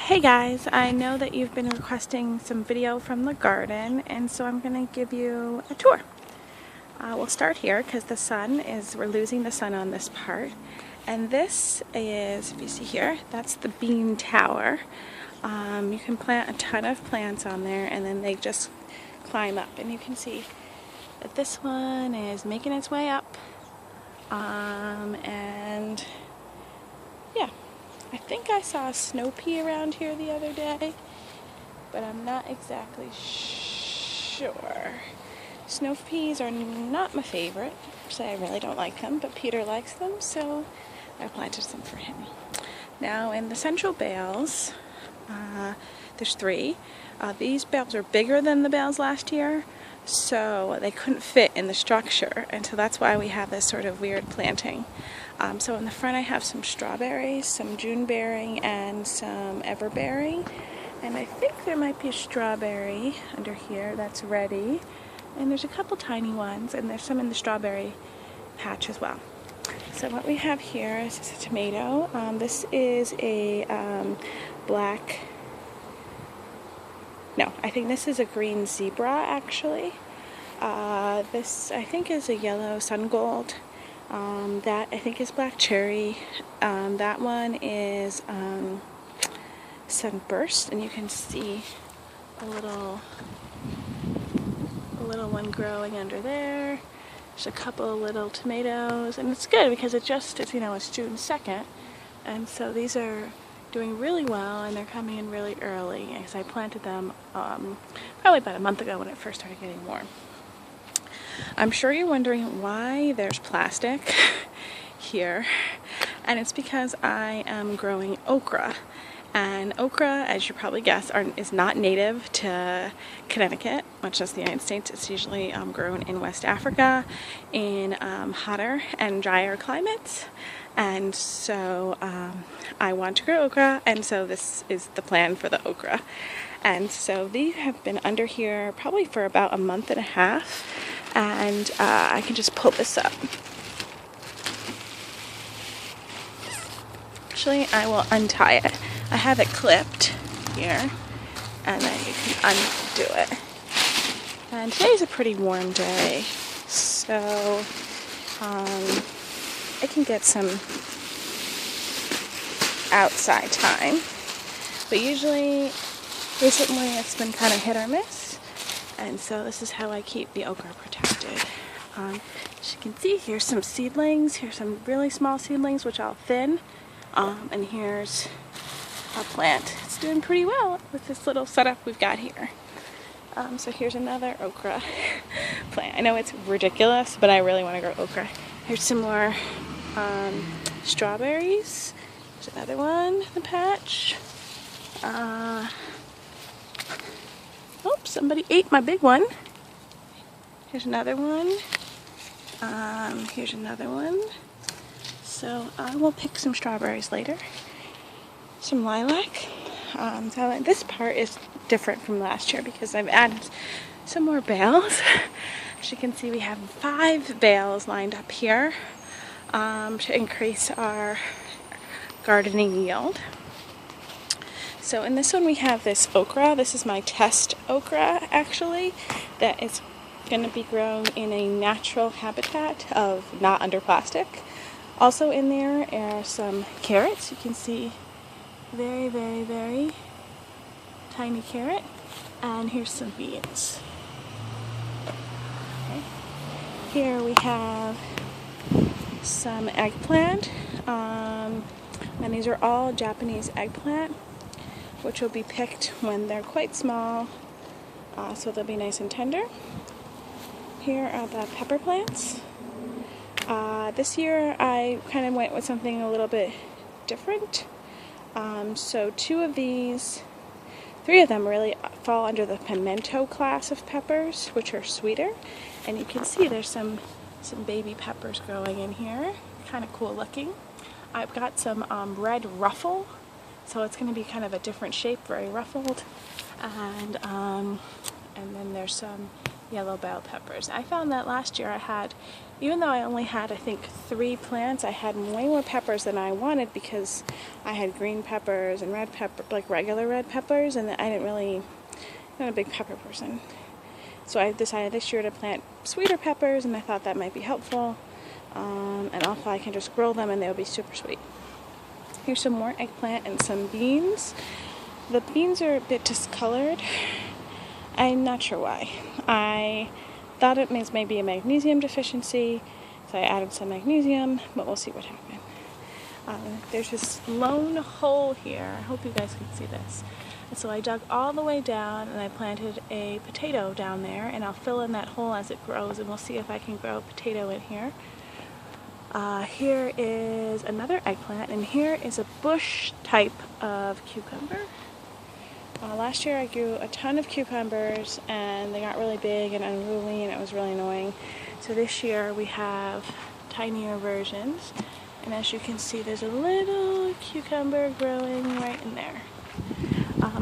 Hey guys, I know that you've been requesting some video from the garden, and so I'm going to give you a tour. We'll start here because we're losing the sun on this part. And this is, if you see here, that's the bean tower. You can plant a ton of plants on there and then they just climb up. And you can see that this one is making its way up. And yeah. I think I saw a snow pea around here the other day, but I'm not exactly sure. Snow peas are not my favorite, so I really don't like them, but Peter likes them, so I planted some for him. Now in the central bales, there's three. These bales are bigger than the bales last year, so they couldn't fit in the structure, and so that's why we have this sort of weird planting. So in the front I have some strawberries, some June bearing, and some ever bearing. And I think there might be a strawberry under here that's ready. And there's a couple tiny ones, and there's some in the strawberry patch as well. So what we have here is a tomato. This is a I think this is a green zebra actually. This I think is a yellow sun gold. That I think is black cherry. That one is sunburst, and you can see a little one growing under there. There's a couple of little tomatoes, and it's good because it's June 2nd, and so these are doing really well, and they're coming in really early because I planted them probably about a month ago when it first started getting warm. I'm sure you're wondering why there's plastic here, and it's because I am growing okra. And okra, as you probably guessed, is not native to Connecticut, much as the United States. It's usually grown in West Africa in hotter and drier climates. And so I want to grow okra, and so this is the plan for the okra. And so these have been under here probably for about a month and a half. And I can just pull this up. Actually, I will untie it. I have it clipped here, and then you can undo it. And today's a pretty warm day, so I can get some outside time. But usually, recently, it's been kind of hit or miss. And so this is how I keep the okra protected. As you can see, here's some seedlings. Here's some really small seedlings, which I'll thin. And here's our plant. It's doing pretty well with this little setup we've got here. So here's another okra plant. I know it's ridiculous, but I really want to grow okra. Here's some more strawberries. There's another one in the patch. Oops, somebody ate my big one. Here's another one. Here's another one. So I will pick some strawberries later. Some lilac. So this part is different from last year because I've added some more bales. As you can see, we have 5 bales lined up here to increase our gardening yield. So in this one we have this okra. This is my test okra actually, that is going to be grown in a natural habitat of not under plastic. Also in there are some carrots. You can see very, very, very tiny carrot. And here's some beans. Okay. Here we have some eggplant. And these are all Japanese eggplant, which will be picked when they're quite small, so they'll be nice and tender. Here are the pepper plants. This year I kind of went with something a little bit different. So 2 of these, 3 of them really fall under the pimento class of peppers, which are sweeter. And you can see there's some baby peppers growing in here, kind of cool looking. I've got some red ruffle. So it's going to be kind of a different shape, very ruffled. And then there's some yellow bell peppers. I found that last year I had, even though I only had I think 3 plants, I had way more peppers than I wanted because I had green peppers and red pepper, like regular red peppers, and I didn't really, not a big pepper person. So I decided this year to plant sweeter peppers, and I thought that might be helpful. And also I can just grill them and they'll be super sweet. Here's some more eggplant and some beans. The beans are a bit discolored. I'm not sure why. I thought it was maybe a magnesium deficiency, so I added some magnesium, but we'll see what happens. There's this lone hole here. I hope you guys can see this. And so I dug all the way down and I planted a potato down there, and I'll fill in that hole as it grows, and we'll see if I can grow a potato in here. Here is another eggplant, and here is a bush type of cucumber. Last year I grew a ton of cucumbers and they got really big and unruly and it was really annoying. So this year we have tinier versions, and as you can see there's a little cucumber growing right in there.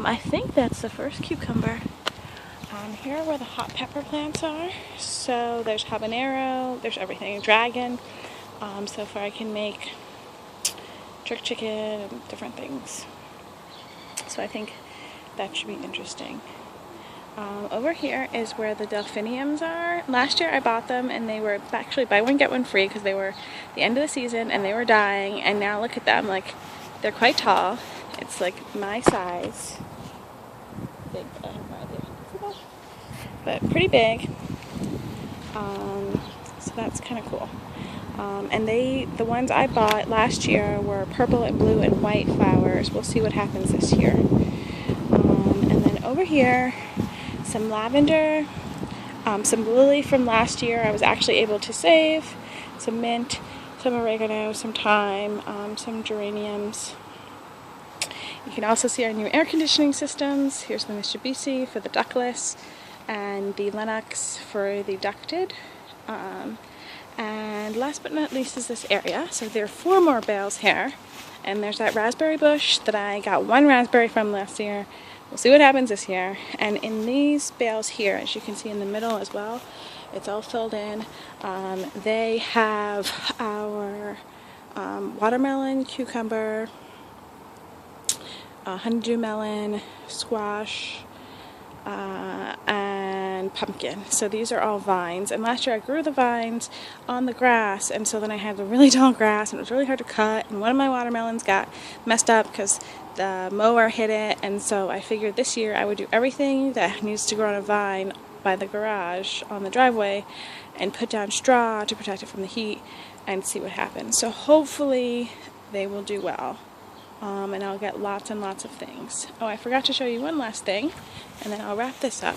I think that's the first cucumber. Here are where the hot pepper plants are. So there's habanero, there's everything, dragon. So far I can make jerk chicken and different things. So I think that should be interesting. Over here is where the delphiniums are. Last year I bought them and they were actually buy one get one free because they were the end of the season and they were dying, and now look at them, like they're quite tall. It's like my size. Big, but pretty big. So that's kind of cool. And the ones I bought last year were purple and blue and white flowers. We'll see what happens this year. And then over here, some lavender, some lily from last year I was actually able to save, some mint, some oregano, some thyme, some geraniums. You can also see our new air conditioning systems. Here's the Mitsubishi for the ductless and the Lennox for the ducted. And last but not least is this area. So there are 4 more bales here. And there's that raspberry bush that I got 1 raspberry from last year. We'll see what happens this year. And in these bales here, as you can see in the middle as well, it's all filled in. They have our watermelon, cucumber, honeydew melon, squash, and pumpkin. So these are all vines, and last year I grew the vines on the grass, and so then I had the really tall grass and it was really hard to cut, and one of my watermelons got messed up because the mower hit it, and so I figured this year I would do everything that needs to grow on a vine by the garage on the driveway and put down straw to protect it from the heat and see what happens. So hopefully they will do well. And I'll get lots and lots of things. Oh, I forgot to show you one last thing, and then I'll wrap this up.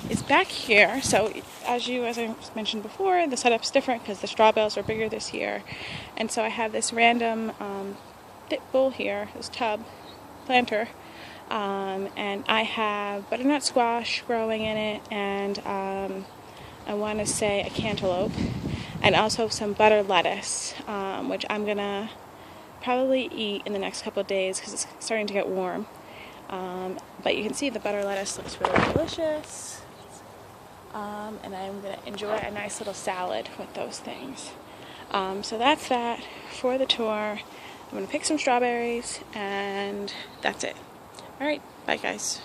It's back here, so as I mentioned before, the setup's different because the straw bales are bigger this year. And so I have this random thick bowl here, this tub planter, and I have butternut squash growing in it, and I want to say a cantaloupe, and also some butter lettuce, which I'm going to probably eat in the next couple of days because it's starting to get warm. But you can see the butter lettuce looks really delicious, and I'm going to enjoy a nice little salad with those things. So that's that for the tour. I'm going to pick some strawberries, and that's it. Alright, bye guys.